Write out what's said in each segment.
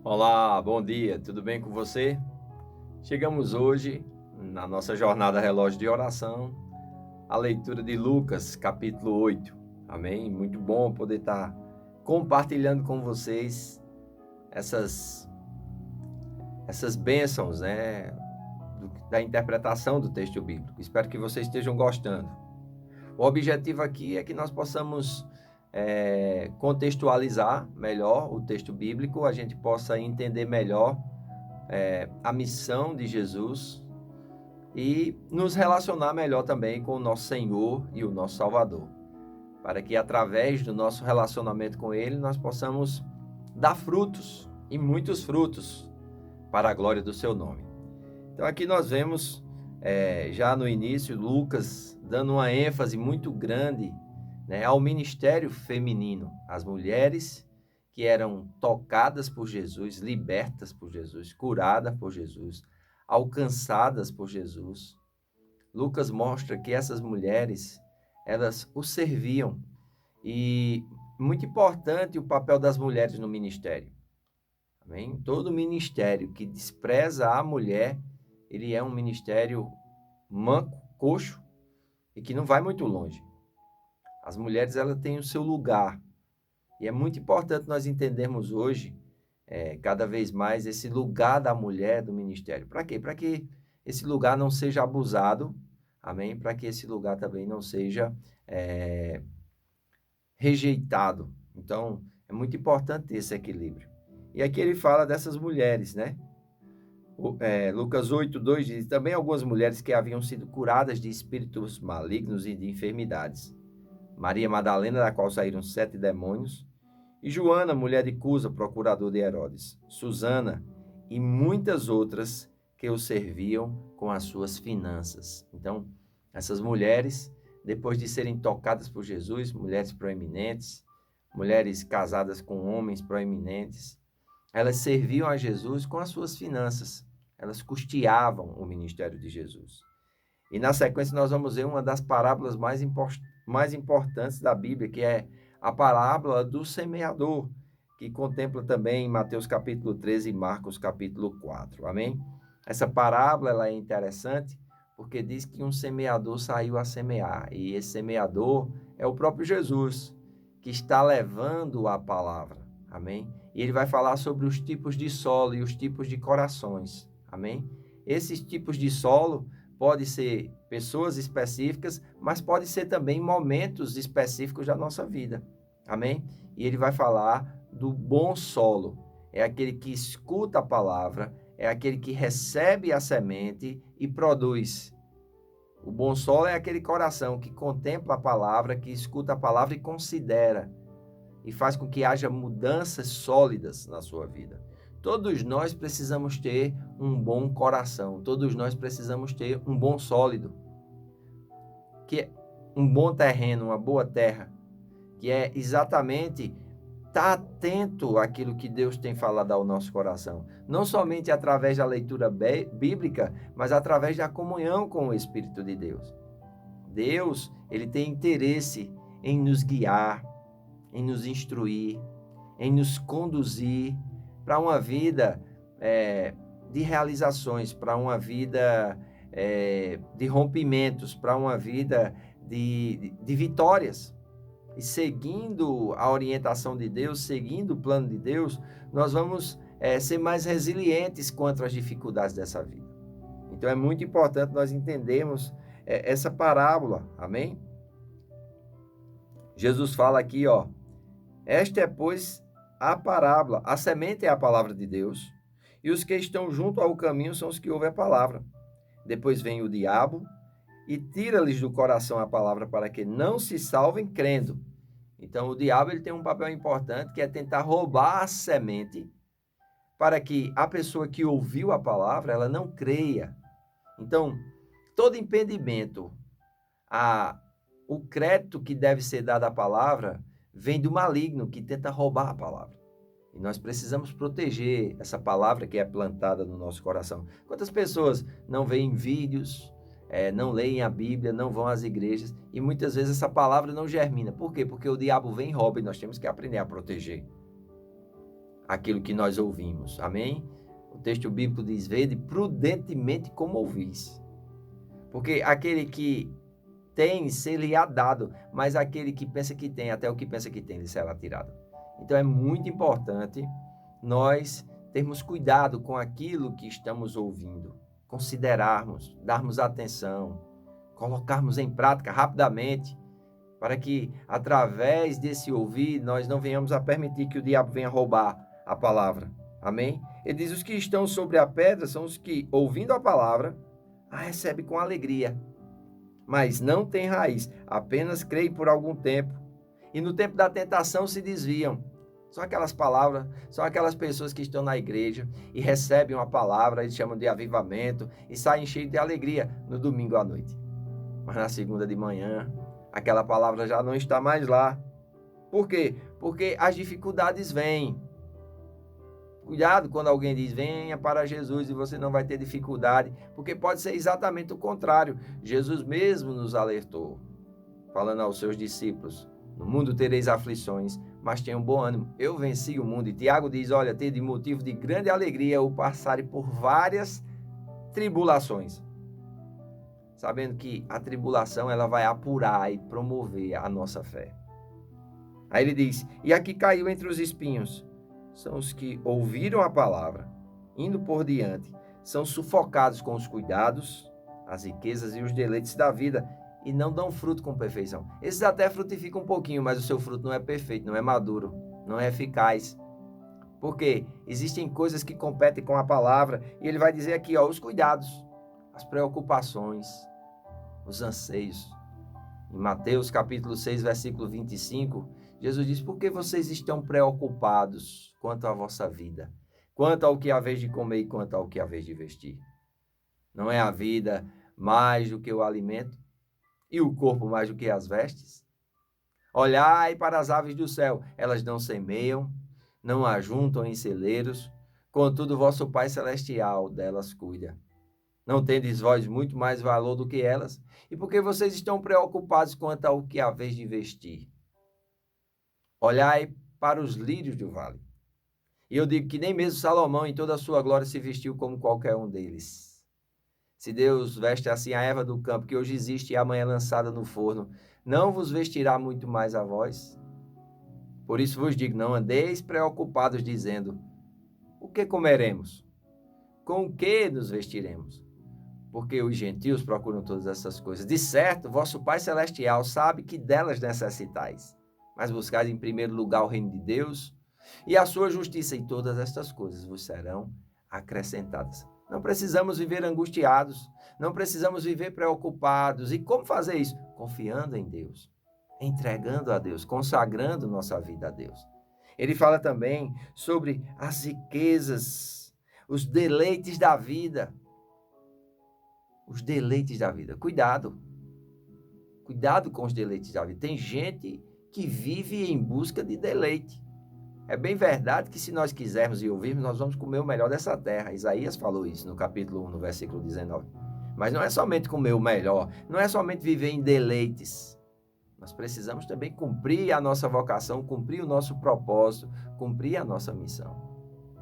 Olá, bom dia, tudo bem com você? Chegamos hoje, na nossa jornada relógio de oração, à leitura de Lucas, capítulo 8. Amém? Muito bom poder estar compartilhando com vocês essas, essas bênçãos, né, da interpretação do texto bíblico. Espero que vocês estejam gostando. O objetivo aqui é que nós possamos contextualizar melhor o texto bíblico, a gente possa entender melhor a missão de Jesus e nos relacionar melhor também com o nosso Senhor e o nosso Salvador, para que através do nosso relacionamento com Ele nós possamos dar frutos e muitos frutos para a glória do seu nome. Então aqui nós vemos já no início Lucas dando uma ênfase muito grande, né, ao ministério feminino, as mulheres que eram tocadas por Jesus, libertas por Jesus, curadas por Jesus, alcançadas por Jesus. Lucas mostra que essas mulheres, elas o serviam. E muito importante o papel das mulheres no ministério. Amém? Todo ministério que despreza a mulher, ele é um ministério manco, coxo e que não vai muito longe. As mulheres, elas têm o seu lugar. E é muito importante nós entendermos hoje, cada vez mais, esse lugar da mulher do ministério. Para quê? Para que esse lugar não seja abusado, amém? Para que esse lugar também não seja rejeitado. Então, é muito importante esse equilíbrio. E aqui ele fala dessas mulheres, né? Lucas 8:2 diz, também algumas mulheres que haviam sido curadas de espíritos malignos e de enfermidades. Maria Madalena, da qual saíram 7 demônios, e Joana, mulher de Cusa, procurador de Herodes, Susana e muitas outras que o serviam com as suas finanças. Então, essas mulheres, depois de serem tocadas por Jesus, mulheres proeminentes, mulheres casadas com homens proeminentes, elas serviam a Jesus com as suas finanças. Elas custeavam o ministério de Jesus. E na sequência nós vamos ver uma das parábolas mais importantes da Bíblia, que é a parábola do semeador, que contempla também em Mateus capítulo 13 e Marcos capítulo 4. Amém? Essa parábola ela é interessante porque diz que um semeador saiu a semear, e esse semeador é o próprio Jesus, que está levando a palavra. Amém? E ele vai falar sobre os tipos de solo e os tipos de corações. Amém? Esses tipos de solo pode ser pessoas específicas, mas pode ser também momentos específicos da nossa vida. Amém? E ele vai falar do bom solo. É aquele que escuta a palavra, é aquele que recebe a semente e produz. O bom solo é aquele coração que contempla a palavra, que escuta a palavra e considera, e faz com que haja mudanças sólidas na sua vida. Todos nós precisamos ter um bom coração, todos nós precisamos ter um bom sólido, que é um bom terreno, uma boa terra, que é exatamente estar atento àquilo que Deus tem falado ao nosso coração, não somente através da leitura bíblica, mas através da comunhão com o Espírito de Deus. Deus, ele tem interesse em nos guiar, em nos instruir, em nos conduzir para uma vida de realizações, para uma vida de rompimentos, para uma vida de vitórias. E seguindo a orientação de Deus, seguindo o plano de Deus, nós vamos ser mais resilientes contra as dificuldades dessa vida. Então é muito importante nós entendermos essa parábola, amém? Jesus fala aqui, ó, esta é, pois, a parábola. A semente é a palavra de Deus, e os que estão junto ao caminho são os que ouvem a palavra. Depois vem o diabo e tira-lhes do coração a palavra para que não se salvem crendo. Então, o diabo ele tem um papel importante, que é tentar roubar a semente para que a pessoa que ouviu a palavra, ela não creia. Então, todo impedimento, o crédito que deve ser dado à palavra, vem do maligno que tenta roubar a palavra. E nós precisamos proteger essa palavra que é plantada no nosso coração. Quantas pessoas não veem vídeos, não leem a Bíblia, não vão às igrejas, e muitas vezes essa palavra não germina. Por quê? Porque o diabo vem e rouba, e nós temos que aprender a proteger. aquilo que nós ouvimos. Amém? O texto bíblico diz: vede prudentemente como ouvis. Porque aquele que tem, ser-lhe-á dado, mas aquele que pensa que tem, até o que pensa que tem, lhe será tirado. Então é muito importante nós termos cuidado com aquilo que estamos ouvindo, considerarmos, darmos atenção, colocarmos em prática rapidamente, para que através desse ouvir nós não venhamos a permitir que o diabo venha roubar a palavra. Amém? Ele diz: os que estão sobre a pedra são os que, ouvindo a palavra, a recebem com alegria, mas não têm raiz, apenas creem por algum tempo, e no tempo da tentação se desviam. São aquelas palavras, são aquelas pessoas que estão na igreja e recebem uma palavra, eles chamam de avivamento, e saem cheios de alegria no domingo à noite. Mas na segunda de manhã, aquela palavra já não está mais lá. Por quê? Porque as dificuldades vêm. Cuidado quando alguém diz: venha para Jesus e você não vai ter dificuldade, porque pode ser exatamente o contrário. Jesus mesmo nos alertou, falando aos seus discípulos: no mundo tereis aflições, mas tenham bom ânimo, eu venci o mundo. E Tiago diz: olha, tede motivo de grande alegria o passarem por várias tribulações, sabendo que a tribulação ela vai apurar e promover a nossa fé. Aí ele diz: e aqui caiu entre os espinhos, são os que ouviram a palavra, indo por diante, são sufocados com os cuidados, as riquezas e os deleites da vida, e não dão fruto com perfeição. Esses até frutificam um pouquinho, mas o seu fruto não é perfeito, não é maduro, não é eficaz. Porque existem coisas que competem com a palavra, e ele vai dizer aqui, os cuidados, as preocupações, os anseios. Em Mateus capítulo 6, versículo 25, Jesus diz: por que vocês estão preocupados quanto à vossa vida? Quanto ao que haveis de comer e quanto ao que haveis de vestir? Não é a vida mais do que o alimento e o corpo mais do que as vestes? Olhai para as aves do céu, elas não semeiam, não ajuntam em celeiros, contudo vosso Pai Celestial delas cuida. Não tendes vós muito mais valor do que elas? E por que vocês estão preocupados quanto ao que haveis de vestir? Olhai para os lírios do vale. E eu digo que nem mesmo Salomão, em toda a sua glória, se vestiu como qualquer um deles. Se Deus veste assim a erva do campo, que hoje existe e amanhã é lançada no forno, não vos vestirá muito mais a vós? Por isso vos digo, não andeis preocupados, dizendo: o que comeremos? Com o que nos vestiremos? Porque os gentios procuram todas essas coisas. De certo, vosso Pai Celestial sabe que delas necessitais. Mas buscai em primeiro lugar o reino de Deus e a sua justiça, e todas estas coisas vos serão acrescentadas. Não precisamos viver angustiados, não precisamos viver preocupados. E como fazer isso? Confiando em Deus, entregando a Deus, consagrando nossa vida a Deus. Ele fala também sobre as riquezas, os deleites da vida. Os deleites da vida. Cuidado. Cuidado com os deleites da vida. Tem gente que vive em busca de deleite. É bem verdade que se nós quisermos e ouvirmos, nós vamos comer o melhor dessa terra. Isaías falou isso no capítulo 1, no versículo 19. Mas não é somente comer o melhor, não é somente viver em deleites. Nós precisamos também cumprir a nossa vocação, cumprir o nosso propósito, cumprir a nossa missão.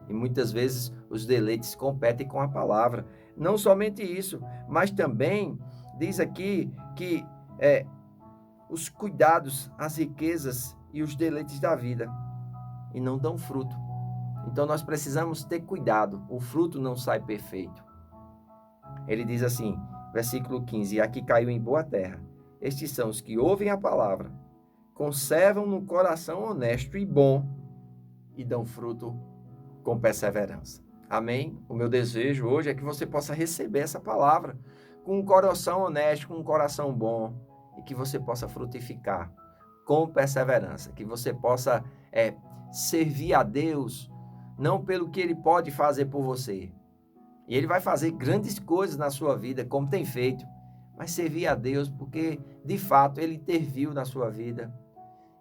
E muitas vezes os deleites competem com a palavra. Não somente isso, mas também diz aqui que os cuidados, as riquezas e os deleites da vida, e não dão fruto. Então nós precisamos ter cuidado, o fruto não sai perfeito. Ele diz assim, versículo 15, e aqui caiu em boa terra. Estes são os que ouvem a palavra, conservam no coração honesto e bom, e dão fruto com perseverança. Amém? O meu desejo hoje é que você possa receber essa palavra com um coração honesto, com um coração bom, e que você possa frutificar com perseverança, que você possa servir a Deus, não pelo que Ele pode fazer por você. E Ele vai fazer grandes coisas na sua vida, como tem feito, mas servir a Deus porque, de fato, Ele interviu na sua vida.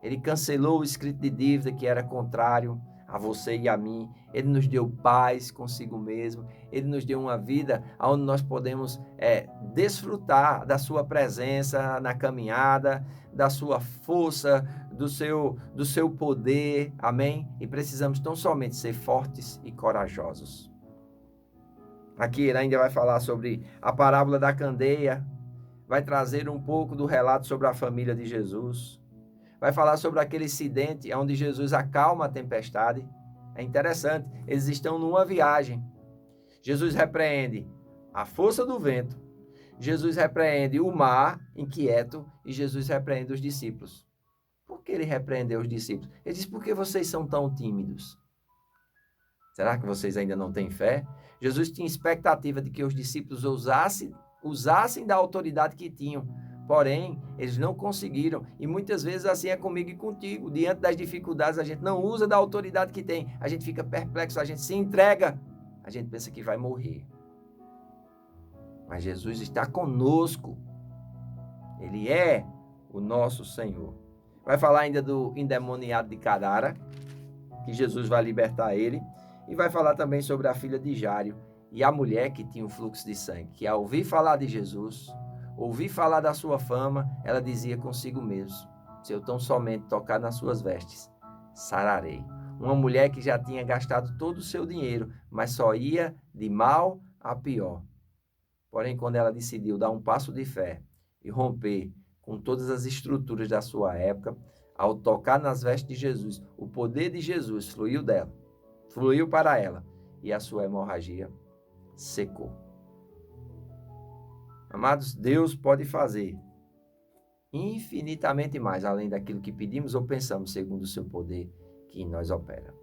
Ele cancelou o escrito de dívida que era contrário a você e a mim. Ele nos deu paz consigo mesmo. Ele nos deu uma vida onde nós podemos desfrutar da sua presença na caminhada, da sua força, do seu poder. Amém? E precisamos tão somente ser fortes e corajosos. Aqui ele ainda vai falar sobre a parábola da candeia, vai trazer um pouco do relato sobre a família de Jesus, vai falar sobre aquele incidente onde Jesus acalma a tempestade. É interessante, eles estão numa viagem. Jesus repreende a força do vento, Jesus repreende o mar inquieto e Jesus repreende os discípulos. Por que ele repreendeu os discípulos? Ele diz, por que vocês são tão tímidos? Será que vocês ainda não têm fé? Jesus tinha expectativa de que os discípulos usassem da autoridade que tinham. Porém, eles não conseguiram. E muitas vezes assim é comigo e contigo. Diante das dificuldades, a gente não usa da autoridade que tem. A gente fica perplexo, a gente se entrega. A gente pensa que vai morrer. Mas Jesus está conosco. Ele é o nosso Senhor. Vai falar ainda do endemoniado de Gadara, que Jesus vai libertar ele. E vai falar também sobre a filha de Jairo e a mulher que tinha um fluxo de sangue, que ao ouvir falar de Jesus, ouvir falar da sua fama, ela dizia consigo mesmo, se eu tão somente tocar nas suas vestes, sararei. Uma mulher que já tinha gastado todo o seu dinheiro, mas só ia de mal a pior. Porém, quando ela decidiu dar um passo de fé e romper com todas as estruturas da sua época, ao tocar nas vestes de Jesus, o poder de Jesus fluiu para ela e a sua hemorragia secou. Amados, Deus pode fazer infinitamente mais, além daquilo que pedimos ou pensamos, segundo o seu poder que em nós opera.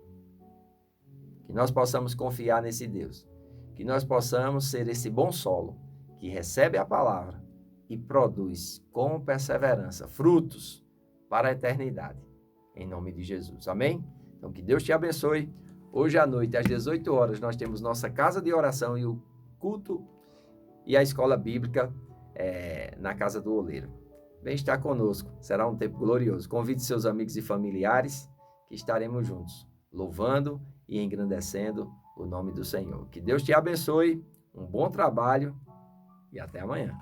Que nós possamos confiar nesse Deus, que nós possamos ser esse bom solo que recebe a palavra e produz com perseverança frutos para a eternidade, em nome de Jesus. Amém? Então que Deus te abençoe. Hoje à noite, às 18 horas, nós temos nossa casa de oração e o culto e a escola bíblica na Casa do Oleiro. Vem estar conosco, será um tempo glorioso. Convide seus amigos e familiares que estaremos juntos, louvando e engrandecendo o nome do Senhor. Que Deus te abençoe, um bom trabalho e até amanhã.